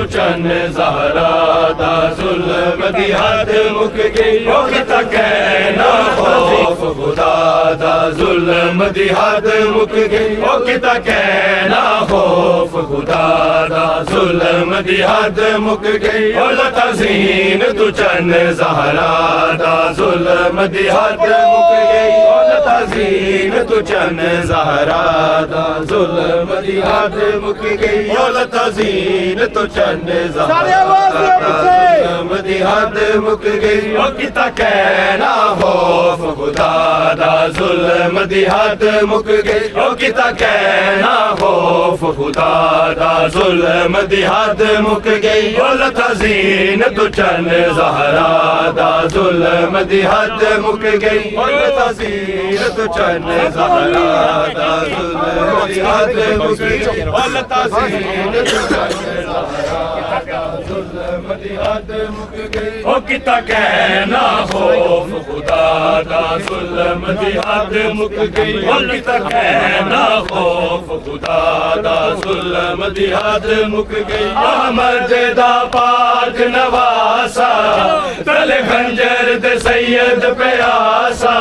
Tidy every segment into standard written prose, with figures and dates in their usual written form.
चन ज़हरा दा ज़ुल्म दी हद मुक गई, वक्त कहना खौफ खुदा दा ज़ुल्म दी हद मुक गई, वक्त कहना खौफ खुदा दा ज़ुल्म दी हद मुक गई। तज़ीन तू चन ज़हरा दा ज़ुल्म दी हद मुक गई, तज़ीन तू चन ज़हरा दा ज़ुल्म दी हद मुक गई, तज़ीन तू चन ज़ुल्म दी हद मुक गई। किता कहना खौफ खुदा दा ज़ुल्म दी हद मुक गई, किता कहना खौफ खुदा दा ज़ुल्म दी हद मुक गई। तज़ीन तू चन ज़हरा दा ज़ुल्म दी हद मुक गई, तज़ीन तू चन ज़हरा दा ज़ुल्म दी हद मुक गई, तज़ीन तू चन ज़ुल्म दी हद मुक गई। ओ किता कहना खौफ खुदा दा ज़ुल्म दी हद मुक गई, ओ किता कहना खौफ खुदा दा ज़ुल्म दी हद मुक गई। अहमद दा पाक नवासा तले खंजर दे सैयद पे आसा,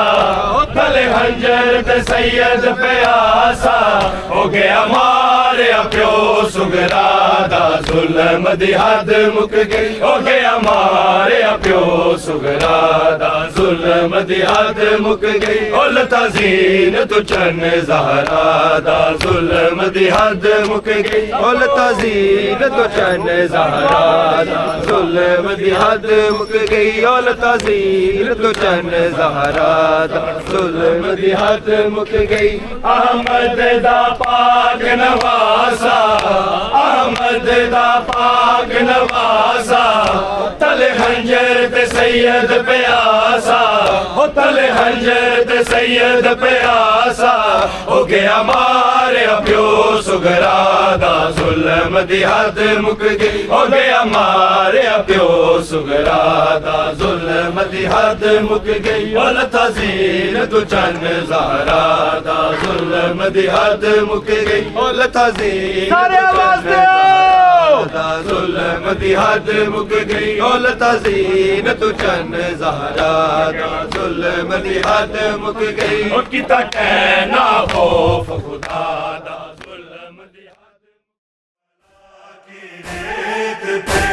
तले खंजर दे सैयद पे आसा, हो गया मारे प्यो सुगरा दा ज़ुल्म दी हद मुक गई, हो गया मारे प्यो सुगरा दा ज़ुल्म दी हद मुक गई। तज़ीन तू चन ज़हरा दा ज़ुल्म दी हद मुक गई, तज़ीन तू चन ज़हरा दा ज़ुल्म दी हद मुक गई, तज़ीन तू चन ज़हरा दा ज़ुल्म दी हद मुक गई। अहमद दा पाक नवासा, अहमद दा पाक नवासा तले खंजर ते सैयद पे आसा, हो तले खंजर ते सैयद पे आसा, हो गया मारे प्यो सुगरा दा ज़ुल्म दी हद मुक गई, हो गया मारे प्यो सुगरा दा ज़ुल्म दी हद मुक गई। तज़ीन तू चन ज़हरा दा ज़ुल्म दी हद मुक गई, तज़ीन दा ज़ुल्म दी हद मुक गई, तज़ीन तू चन ज़हरा दा ज़ुल्म दी हद मुक गई। किता कहना खौफ खुदा दा ज़ुल्म दी हद की रेत पे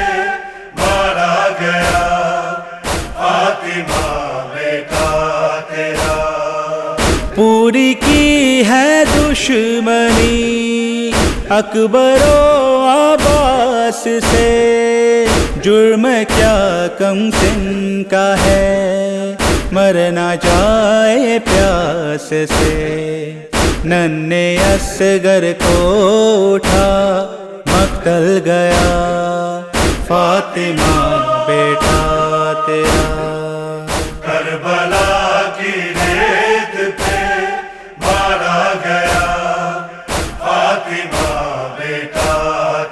मारा गया फातिमा बेटा तेरा। पूरी की है दुश्मनी अकबरो अब्बास से, जुर्म क्या कम सिन का है मर ना जाए प्यास से। नन्हे असगर को उठा मक्तल गया फातिमा बेटा तेरा। करबला की रेत पे मारा गया फातिमा बेटा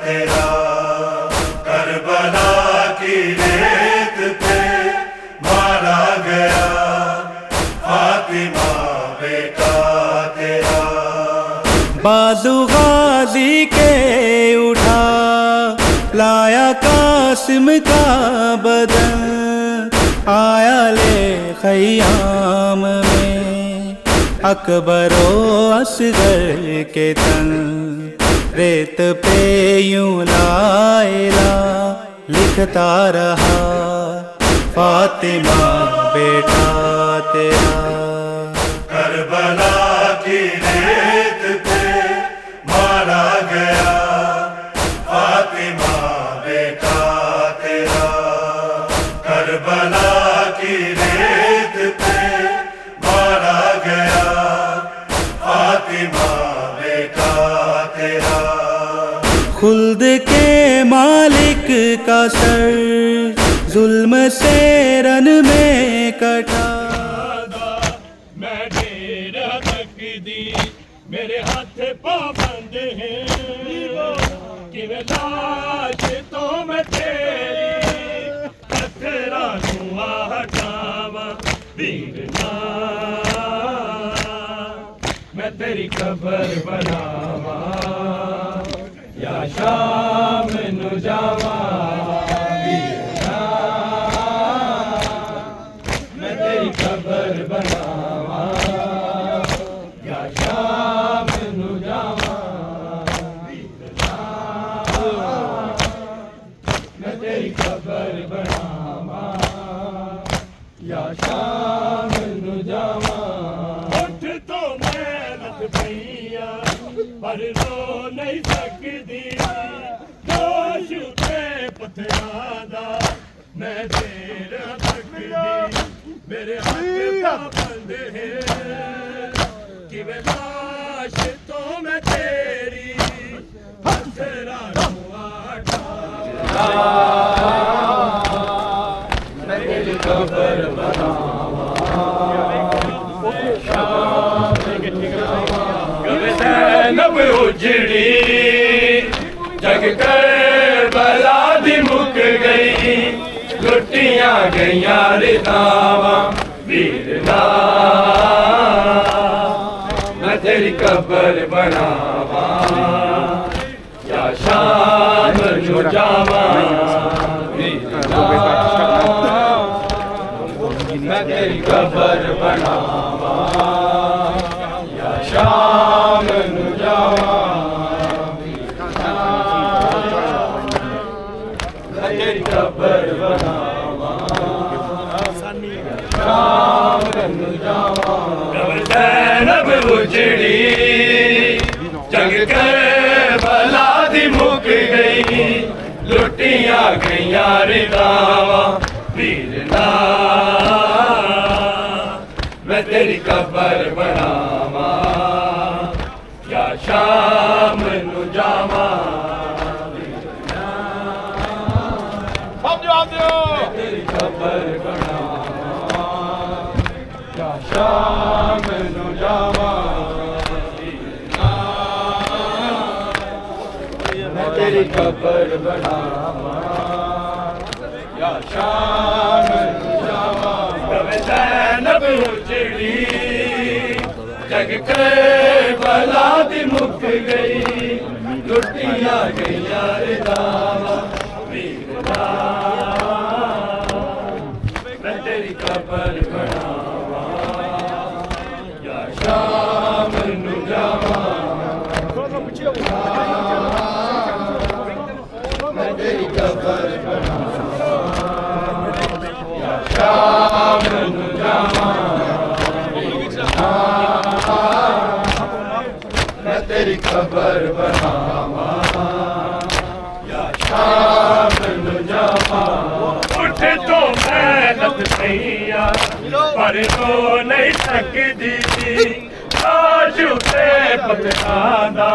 तेरा, करबला की रेत पे मारा गया फातिमा बेटा तेरा। बाजू गाजी के उठा लाया कासिम का बदन, आया ले खयाम में अकबरो असगर के तन। रेत पे यूं लाइला लिखता रहा फातिमा बेटा तेरा। करबला की रेत पे मारा गया फातिमा बेटा तेरा। करबला की रेत पे मारा गया फातिमा बेटा तेरा। खुल्द के मालिक का सर जुल्म से रन में कटा। मैं ढेर तक दी मेरे हाथ पाबंद है कि मैं लाश तो मैं तेरी पत्थरा धुआ हटावा वीरना। मैं तेरी कब्र बनावा या शाम नु जावा वीरना। मैं तेरी कब्र बनावा या शाम नु जावा वीरना। मैं तेरी कब्र बनावा या शाम नु जावा। उठ तो मेहनत पईया पर रो नहीं सकदी दोष ते पथरादा। मैं तेरा तकदी मेरे हाथ पाबंद है कि मैं लाश तो मैं तेरी हथरा धुआ हटावा। मैं तेरी कब्र बनावा नब उजड़ी जग कर बला दी मुक गई लुटियां गईयां रिदावा वीरना। मैं तेरी कब्र बनावा या शाम नु जावा वीरना। मैं तेरी कब्र बनावा या शाम नु जावा वीरना। मैं तेरी कब्र बनावा शाम नु जावा। ज़ैनब उजड़ी जग कर बला दी मुक गई लुटियां गईयां रिदावा वीरना। मैं तेरी कब्र बनावा या शाम नु जावा वीरना। मैं तेरी कब्र बनावा या शाम नु जावा वीरना। मैं तेरी कब्र बनावा या शाम नु जावा। ज़ैनब उजड़ी जग कर बला दी मुक गई लुटियां गईयां रिदावा वीरना। मैं तेरी कब्र बनावा या शाम नु जावा। मैं तेरी कब्र बनावा या शाम नु जावा। मैं तेरी कब्र बनावा या शाम नु जावा। उठ तो मेहनत पईया पर रो नहीं सकदी आजू ते पथरादा।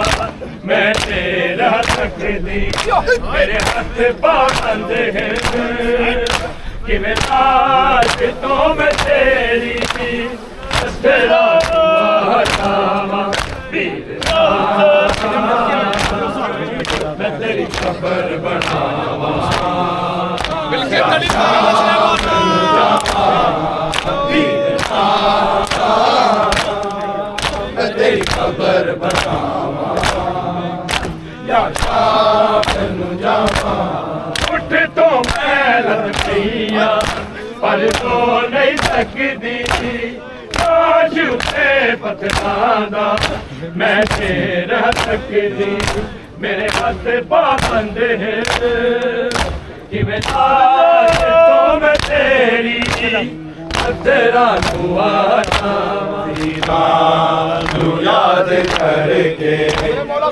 मैं तेरा तकदी मेरे हाथ पाबंद है कि मैं लाश तो मैं तेरी तेरा हटावा वीरना। मैं तेरी कब्र बनावा वीरना। मैं तेरी कब्र बनावा उठ तो मैलत पईया पर तो नहीं सकदी काश उते पथरांदा मैं शेर सकदी मेरे हाथ पाबंद है कि मैं ताज तो मैं तेरी तेरा दुआरा तू याद करके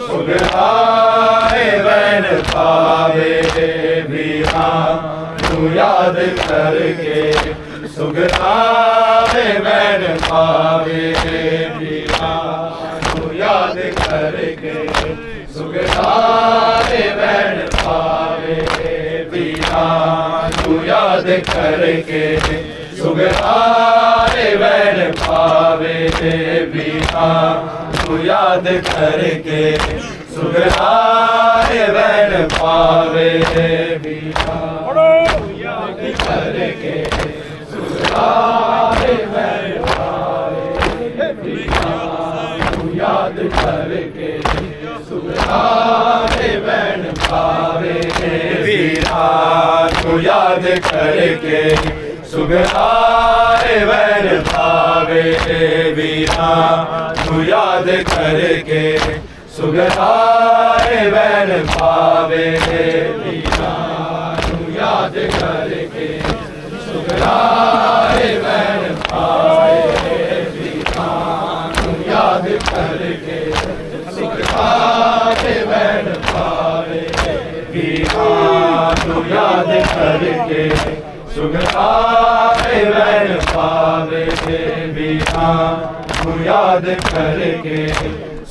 सुगराए वैन पावे वीरा तू याद करके सुगराए वैन पावे वीरा तू याद करके सुगराए वैन पावे वीरा तू याद करके सुगराए वैन पावे वीरा तू याद करके सुगराए वैन पावे वीरा याद करके सुगराए वैन पावे वीरा तू याद करके सुगराए वैन पावे वीरा तू याद करके सुगराए वैन पावे वीरा तू याद करके सुगराए वैन पावे वीरा तू याद करके सुगराए वैन पावे वीरा तू याद करके सुगराए वैन पावे वीरा तू याद करके सुगराए वैन पावे वीरा तू याद करके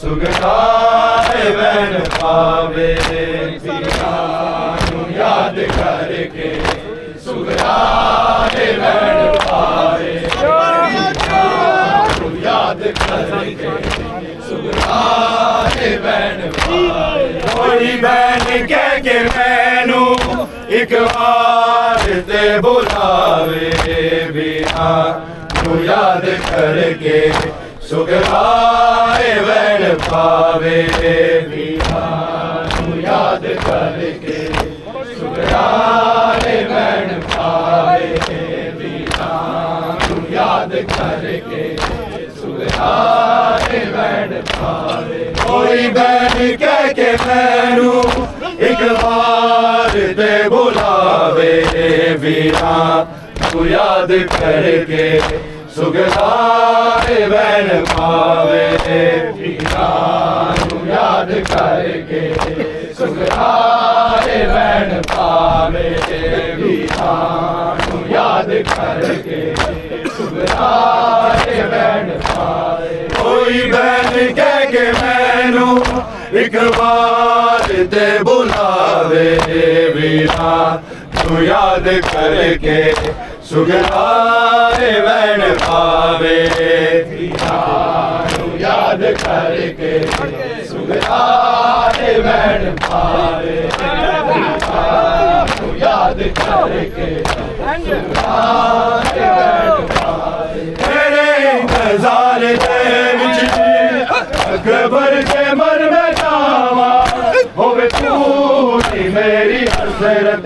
सुगराए वैन पावे वीरा तू याद करके सुगराए वैन पावे तू याद करके सुगराए वैन पावे कोई बहन कह के मैनू एक बार ते बुलावे वीरा तू याद करके सुगराए वैन पावे वीरा तू याद करके सुगराए वैन पावे वीरा तू याद करके सुगराए वैन पावे कोई बहन कह के मैनू एक बार ते बुलावे वीरा तू याद करके सुगराए वैन पावे वीरा तू याद करके सुगराए वैन पावे वीरा तू याद करके सुगराए वैन पावे कोई बहन कह के मैनू एक बार ते बुलावे वीरा तू याद करके सुगराए वैन पावे वीरा तू याद करके सुगराए वैन पावे वीरा तू याद करके सुगराए वैन पावे तेरे इंतजार दे विच अकबर के मन में जावा होवे पूरी मेरी हसरत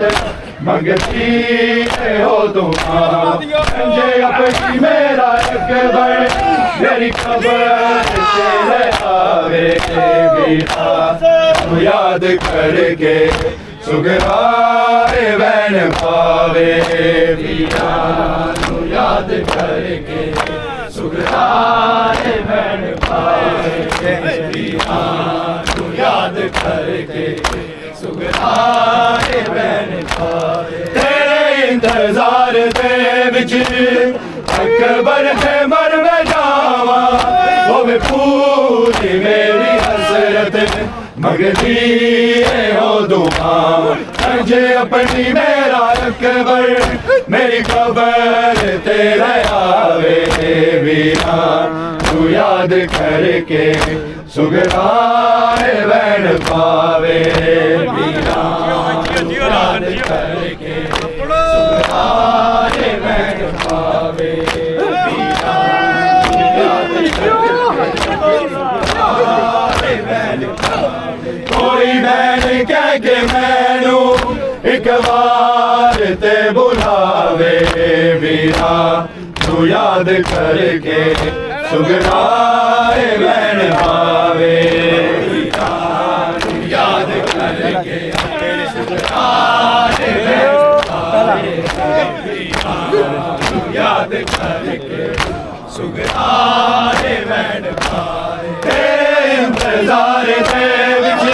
मंगती हो तुम मुझे अपनी मेरा अकबर मेरी खबर तेरे आवे वीरा तू याद करके सुगराए वैन पावे वीरा तू याद करके सुगराए वैन पावे वीरा तू याद करके सुगराए वैन पावे तेरे इंतजार दे विच अकबर के मन में जावा वो भी पूरी मेरी हसरत मंगती हो दुआ मुझे अपनी मेरा अकबर मेरी खबर तेरे आवे वीरा तू याद करके सुगराए वैन पावे वीरा तू याद करके सुगराए वैन पावे वीरा तू याद करके सुगराए वैन कोई बहन कह के मैनू एक बार ते बुलावे वीरा तू याद करके सुगराए बहन भावे वीरा तू याद करके सुगराए बहन भावे वीरा तू याद करके सुगराए बहन भावे तेरे इंतजार दे विच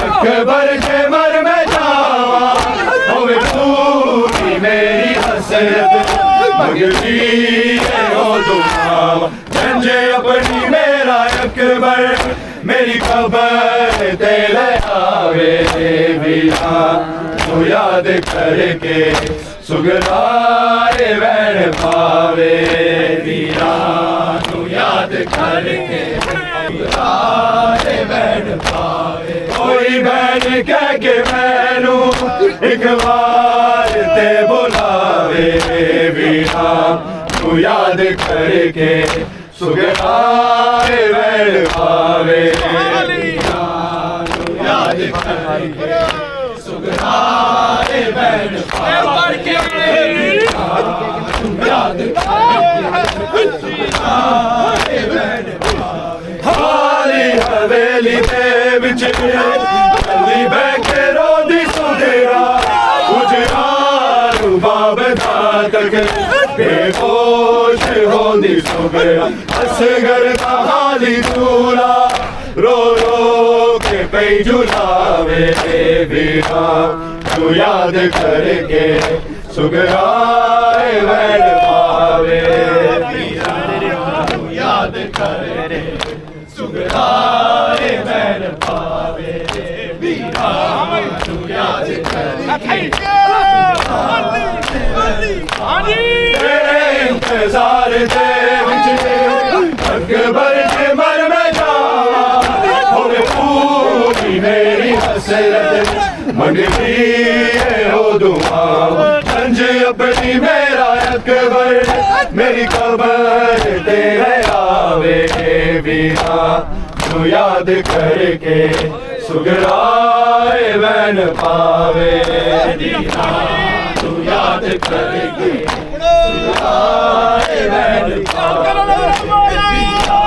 अकबर के मर में जावा होवे पूरी मेरी हसरत मगती है हो दुआवा जंजे अपनी मेरा अकबर मेरी कबर ते ले आवे वीरा तू याद करके सुगराए बहन पावे वीरा तू याद करके सुगराए बहन पावे कोई बहन कह के मैनू एक बार ते बुलावे वीरा तू याद करके सुगराए बहन पावे वीरा तू याद करके सुगराए बहन पावे तू याद करके सुगराए बहन पावे हाली हवेली दे विच कली बैठे रोदी सुधेरा गुजरार बाब दा तक बेहोश होंदी सुगरा असगर दा हाली दूला रो रो के पे झुलावे वीरा तू याद करके सुगराए बहन पावे वीरा तू याद करके सुगराए बहन पावे वीरा तू याद करके तेरे इंतजार दे विच अकबर के मर में जावा होवे पूरी मेरी हसरत मंगती है हो दुआ संज अपनी मेरा अकबर मेरी कबर तेरे आवे वीरा तू याद करके सुगराए बहन पावे वीरा तू याद करके सुगराए बहन पावे वीरा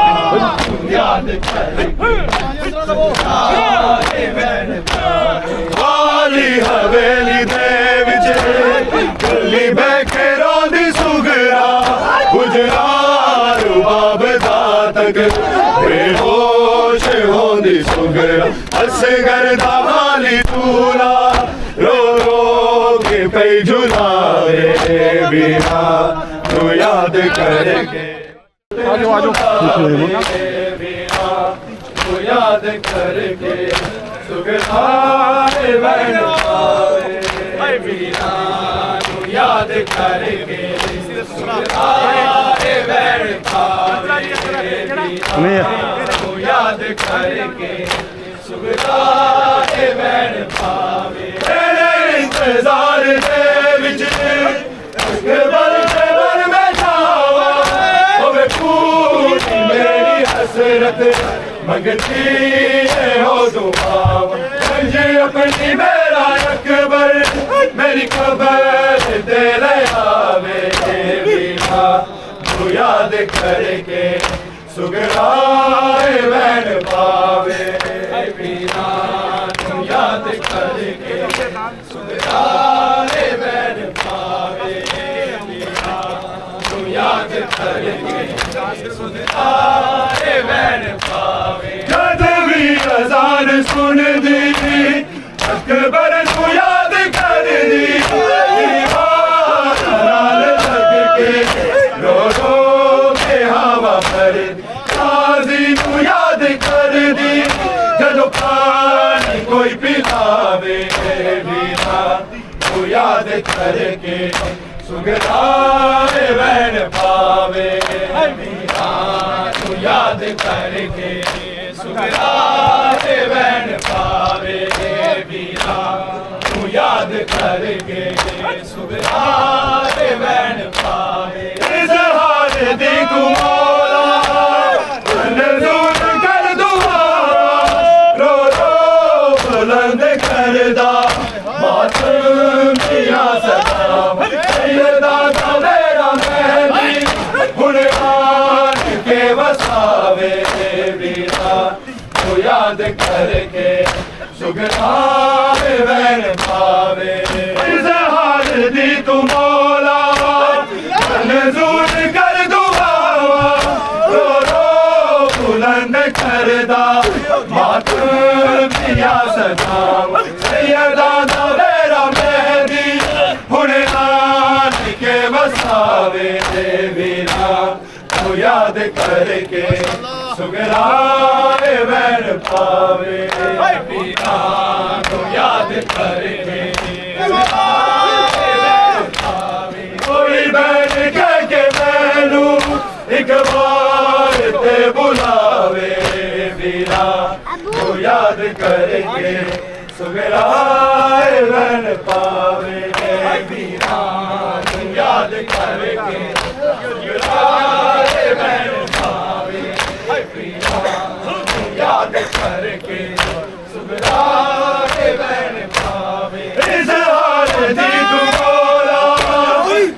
तू याद करके सुगराए बहन पावे वाली हवेली दे विच गली बैठे रोंदी सुगरा गुजरार बाब दा तक बेहोश होंदी सुगरा असगर दा हाली तूला रो रो के पे झुलावे वीरा तू याद करके वीरा तू याद करके सुगराए बहन पावे वीरा तू याद करके सुगराए बहन पावे तू याद करके सुगराए बहन पावे तेरे इंतजार दे विच अकबर के मर में जावा होवे पूरी मेरी हसरत मंगती है हो दुआ मुझे अपनी मेरा अकबर मेरी कबर दे ले आवे वीरा तू याद करके सुगराए बहन पावे वीरा तू याद करके सुगराए बहन पावे वीरा तू याद करके सुगराए बहन पावे जद भी अज़ान सुन दी अकबर तू याद कर दी नाल लग के रो रो के हवा पर काजी तू याद कर दी जदों पानी कोई पिलावे वीरा तू याद करके सुगराए बहन पावे वीरा तू याद करके सुगराए बहन पावे वीरा तू याद करके सुगराए बहन पावे इज़हार दी तू मौला मंजूर कर दुआ करके सुगराए वैन पावे इजहार दी तू मौला मंजूर कर दुआवा रो रो बुलंद करदा मातम दिया सदाम सैयदा दा मेरा मेहदी हुणे नाल के वसावे दे वीरा तू याद करके सुगराए वैन पावे वीरा तू याद करके सुगराए वैन पावे कोई बैठ के मैनू एक बार ते बुलावे वीरा तू याद करके सुगराए वैन पावे वीरा तू याद करके सुगराए वैन पावे वीरा तू याद करके सुगराए वैन पावे इजहार दी तू मौला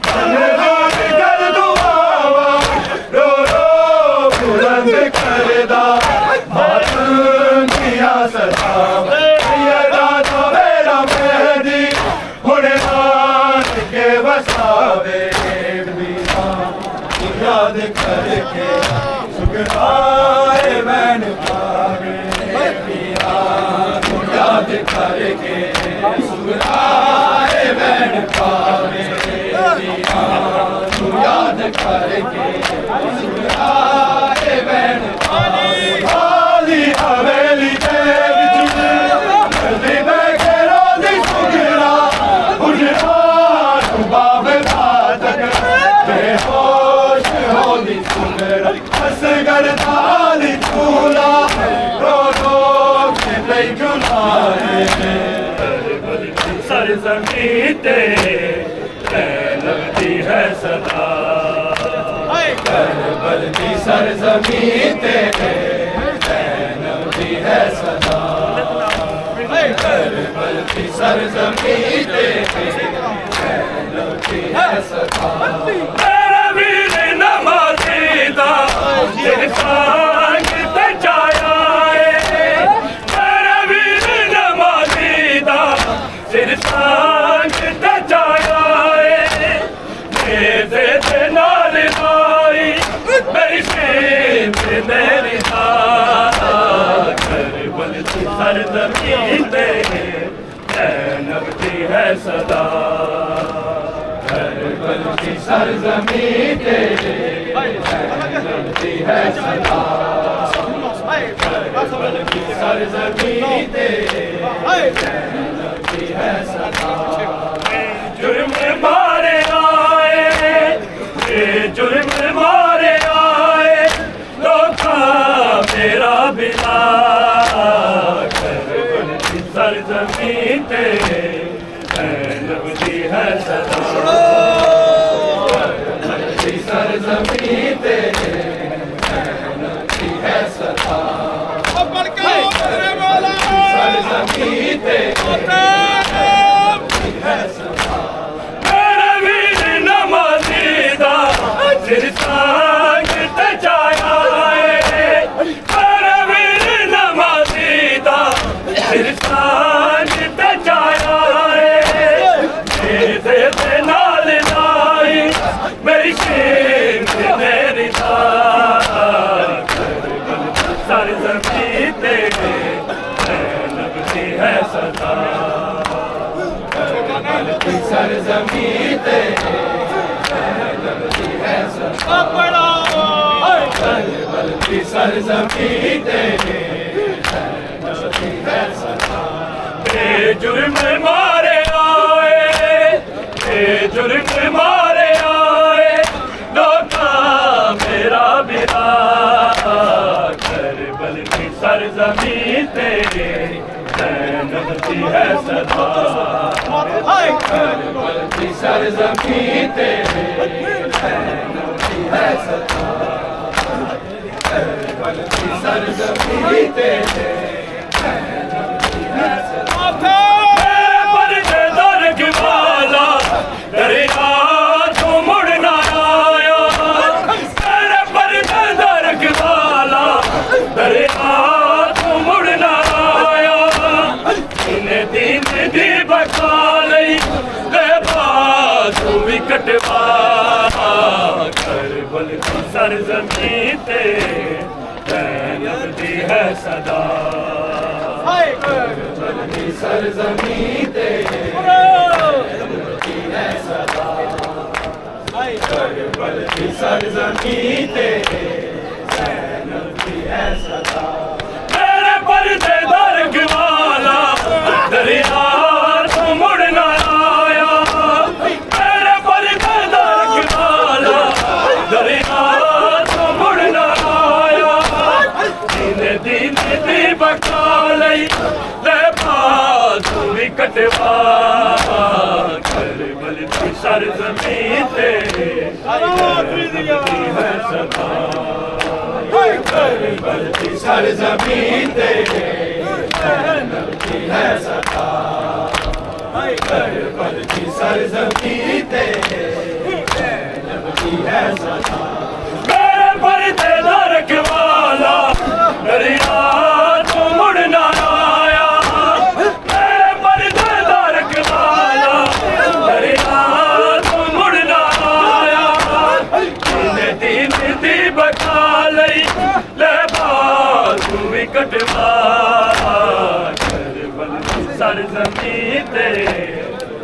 मंजूर कर दुआवा रो रो बुलंद करदा मातम दिया सदाम सैयदा दा मेरा मेहदी हुणे नाल के वसावे वीरा तू याद करके सुगराए वैन पावे वीरा तू याद करके सुगराए वैन पावे वीरा तू याद करके सुगराए वैन पावे हाली हवेली दे विच जल्दी बैठे रोदी सुगरा उठा तू बाब घातक बेहोश होली सुगरा असगर थाली झूला रो रो के नहीं झुलाए सर ज़मीं ते लगती है सदा करबल की सर ज़मीं ते लगती है सदा करबल की सर ज़मीं ते लगती है सदा मेरा वीर नमाज़ी दा दिल सांग ते जाया मेरा वीर नमाज़ी दा दिल सांग ते जाया मेरे नाल आई मेरी प्रेम मेरी करबल की सर ज़मीं ते लगती है सदा करबल की सर ज़मीं ते लगती है सदा करबल की सर ज़मीं ते लगती है सदा जुर्म मारे आए जुर्म मारे आए धोखा मेरा बिला करबल की सर ज़मीं ते लगती है सदा करबल की सर ज़मीं ते लगती है सदा सर ज़मीं ते लगती है सदा मेरा वीर नमाज़ी दा दिल सांग ते जाया मेरा वीर नमाज़ी दा दिल सांग ते जाया मेरे नाल लाई मेरी शेर मेरी करबल सर ज़मीं ते लगती है सदा करबल की सर ज़मीं ते लगती है सदा करबल की सर ज़मीं ते लगती है सदा जुर्म मारे आए जुर्म मारे आए धोखा मेरा बिला करबल की सर ज़मीं ते लगती है सदा करबल की सर ज़मीं ते लगती है सदा करबल की सर ज़मीं ते लगती है सदा दरिया तू मुड़ना ज़मीं ते ज़ैनब दी है सदा करबल दी सरज़मीं ते ज़ैनब दी है सदा करबल दी सरज़मीं ते ज़ैनब दी है सदा मेरे पर्दे दरगवाला दरिया तो मुड़ना आया मेरे पर्दे दरगवाला दरिया तो मुड़ना आया दीने दीने दी बका लई ले बाजू भी कटवा करबल दी सरज़मीं ते है सदा करबल दी सरज़मीं ते ज़ैनब दी है सदा करबल दी सरज़मीं ते ज़ैनब दी है सदा मेरे पर्दे दरगवाला दरिया तो मुड़ना आया मेरे पर्दे दरगवाला दरिया तो मुड़ना आया दीने दीने दी बका लई ले बाजू भी कटवा करबल दी सरज़मीं ते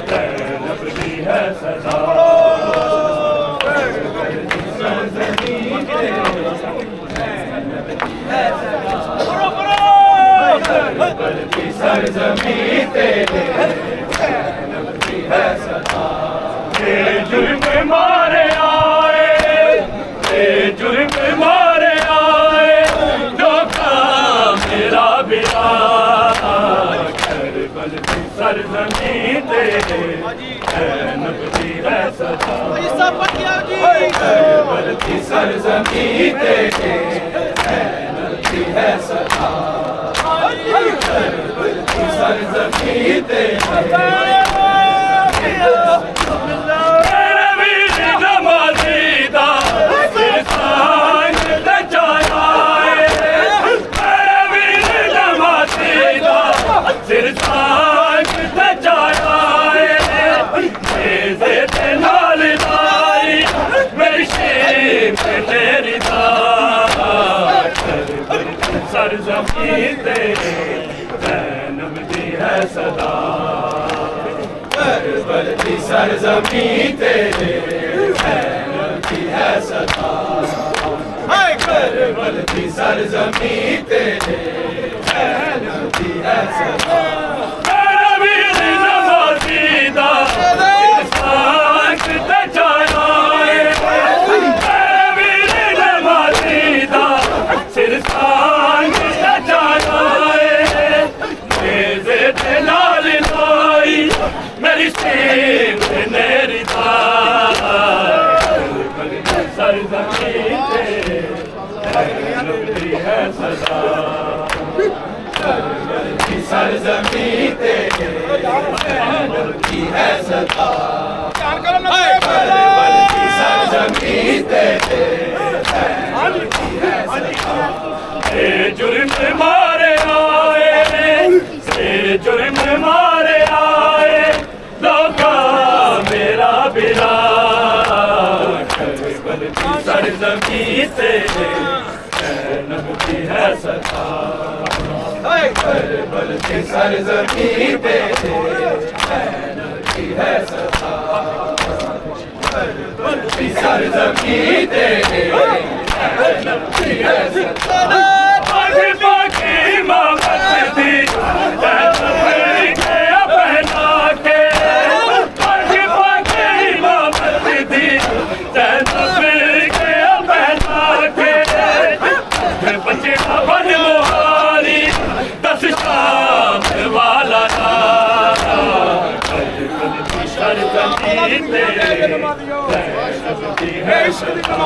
ज़ैनब दी है सदा करबल दी सरज़मीं ते ज़ैनब दी है सदा करबल दी सरज़मीं ते ज़ैनब दी है सदा ये जुल्म मारे आए ये जुल्म मारे आए धोखा मेरा बिरा करबल दी सरज़मीं ते ज़ैनब दी है सदा करबल दी सरज़मीं ते ज़ैनब दी है सदा करबल दी सरज़मीं ते मेरे वीर नमाज़ी दा सिरसांग लजाया मेरे वीर नमाज़ी दा सिरसांग लजाया नेज़े ते नाल लाई मेरी शेर तेरी दा करबल दी सरज़मीं ते ज़ैनब दी है सदा करबल दी सरज़मीं ते ज़ैनब दी है सदा करबल दी सरज़मीं ते ज़ैनब दी है सदा मेरा वीर नमाज़ी दा सिरसांग लजाया मेरा वीर नमाज़ी दा सिरसांग लजाया नेज़े ते नाल लाई मेरी सेम मेरी दा करबल दी सरज़मीं ते ज़ैनब दी है सदा करबल दी सरज़मीं ते ज़ैनब दी है सदा करबल दी सरज़मीं ते ज़ैनब दी है सदा ये जुल्म मारे आए ये जुल्म मारे आए धोखा मेरा बिरा करबल दी सरज़मीं ते ज़ैनब दी है सदा करबल दी सरज़मीं ते ज़ैनब दी है सदा करबल दी सरज़मीं ते ज़ैनब दी है सदा आगे बाकी मोहब्बत दी ज़ैनब के पहना के आगे बाकी मोहब्बत दी ज़ैनब के पहना के बच्चे का बन मोहारी 10 शाम वाला करबल दी सरज़मीं ते ज़ैनब दी है सदा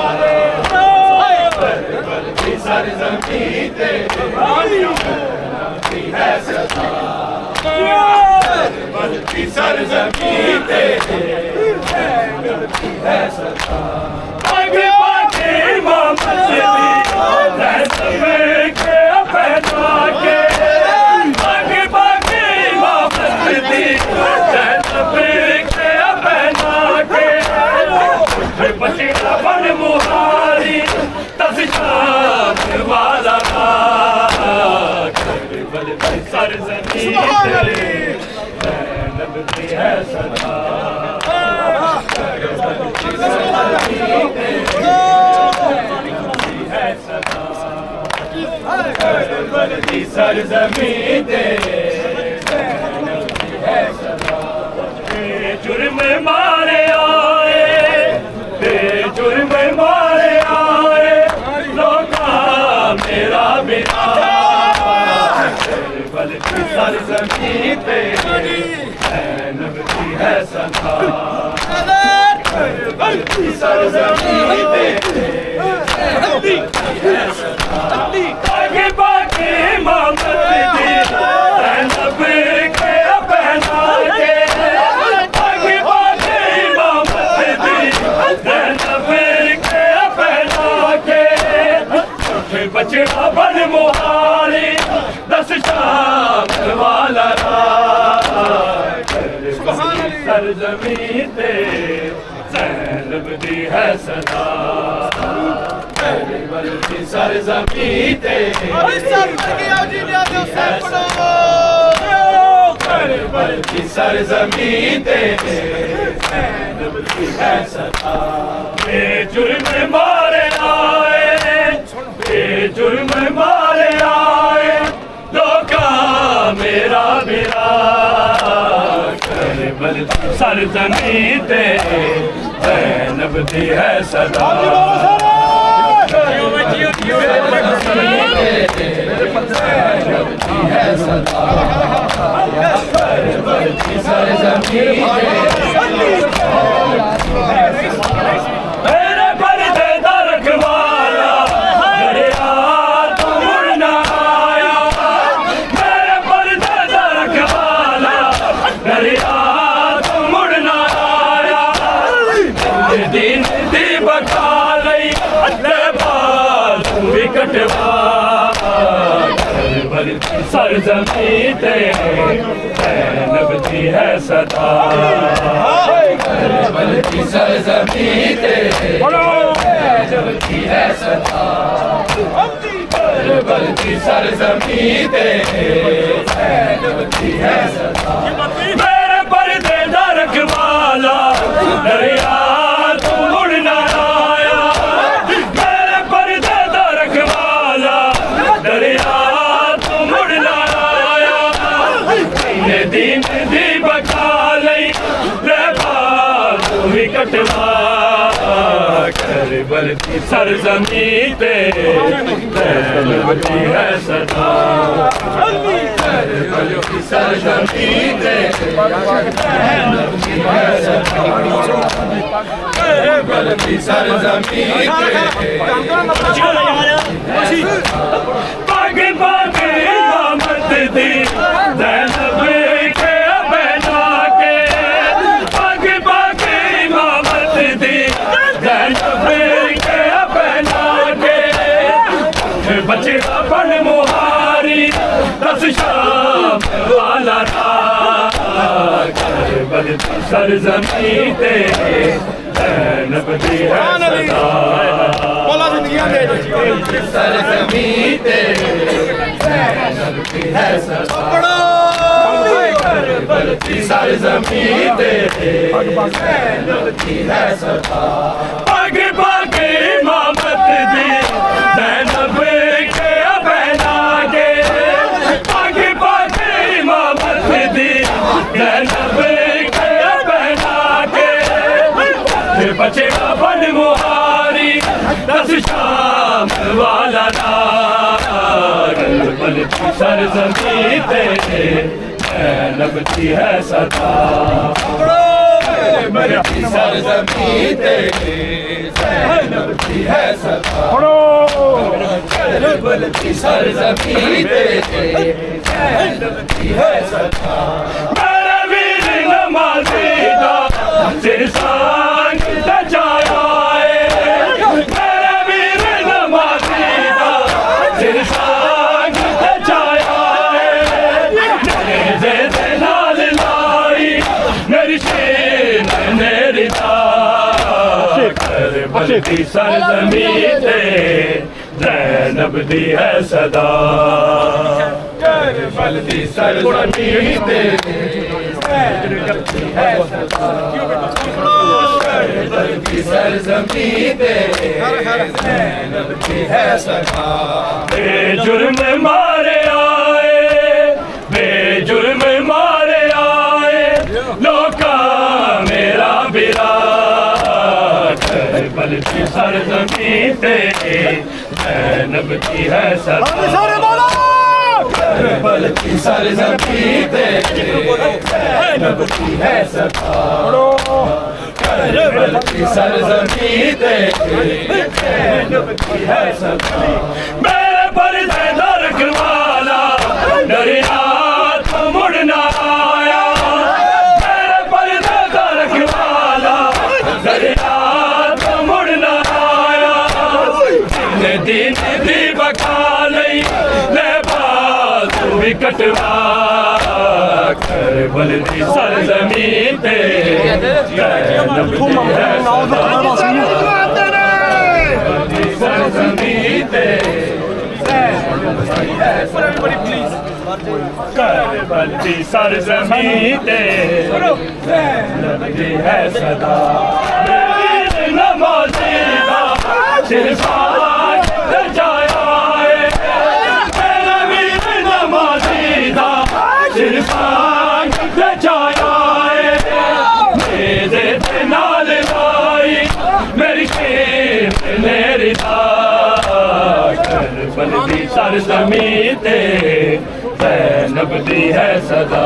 करबल दी सरज़मीं ते ज़ैनब दी है सदा करबल दी सरज़मीं ते ज़ैनब दी है सदा आगे बाकी मोहब्बत दी ज़ैनब के पहना के आगे बाकी मोहब्बत दी ज़ैनब के पहना के बच्चे का बन मुहारी 10 सरज़मीं ते जुर्म मारे आए ते जुर्म मारे आए लोका मेरा बिना बल्कि सरज़मीं पे नबी है सदा बल्कि सरज़मीं पे नबी है सदा आगे बाकी मोहम्मद दी नबी के पहना के आगे बाकी मोहम्मद दी नबी के पहना के बचड़ा बन मुहारी दस शाम वाला सरज़मीं ते ज़ैनब दी है सदा बल्कि सरज़मीं ते बल्कि सरज़मीं ते ज़ैनब दी है सदा जुर्म मारे आए जुर्म मारे आए लोका मेरा मेरा बल्कि सरज़मीं ते ज़ैनब दी है सदा मेरे पर्दे दा रखवाला दरिया तू मुड़ ना आया मेरे पर्दे दा रखवाला दरिया तू मुड़ ना आया दिन दी बका लई तू भी कटवा बल्कि सरज़मीं ते ज़ैनब दी है सदा बल्कि सरज़मीं ते ज़ैनब दी है सदा बल्कि सरज़मीं ते ज़ैनब दी है सदा मेरे पर्दे दा रखवाला दरिया तू मुड़ ना आया मेरे पर्दे दा रखवाला दरिया तू मुड़ ना आया दिन दी बका लई तू भी कटवा कर बल्कि सरज़मीं ते ज़ैनब दी है सदा बल्कि सरज़मीं ते ज़ैनब दी है सदा बल्कि सरज़मीं ते पाग पाग इमामत दी ज़ैनब के पहना के पाग पाग इमामत दी ज़ैनब के पहना के बचड़ा बन मुहारी दस शाम वाला बल्कि सरज़मीं ते ज़ैनब दी है सदा सरज़मीं ते ज़ैनब दी है सदा बल्कि सरज़मीं ते ज़ैनब दी है सदा आगे बागे इमामत दी ज़ैनब के पहना के आगे बागे इमामत दी ज़ैनब के पहना के बचड़ा बन मुहारी दस शाम वाला बल्कि सरज़मीं ते ज़ैनब दी है सदा बल्कि सरज़मीं ते ज़ैनब दी है सदा बल्कि सरज़मीं ते ज़ैनब दी है सदा मेरा वीर नमाज़ी दा सिर सांग सजाया मेरा वीर नमाज़ी दा सिर सांग सजाया मेरे नाल लाई मेरी शेर मेरी बल्कि सरज़मीं ते ज़ैनब दी है सदा करबल दी सरजमीं ते करबल की सरजमीं ते ज़ैनब की है सदा बेजुर्म मारे आए बेजुर्म मारे आए लोका मेरा बिरा करबल की सरजमीं ते ज़ैनब की है सदा करबल की सरजमीं ते ज़ैनब की है सदा करबल की सरजमीं ते ज़ैनब की है सदा मेरे पर्दे दरकवाला डरिया तो मुड़ना आया मेरे पर्दे दरकवाला डरिया तो मुड़ना आया दिन दी बका लई ले बात भी कटवा करबल दी सरजमीं ते ज़ैनब की है सदा सरजमीं ते करबल की सरजमीं ते ज़ैनब की है सदा मेरी नमाज़ी दा सिर्फ जाया है मेरा वीर नमाज़ी दा सिर्फ जाया है मेरे ते नाल लाई मेरी खेत मेरी करबल दी सरजमीं ते ज़ैनब दी है सदा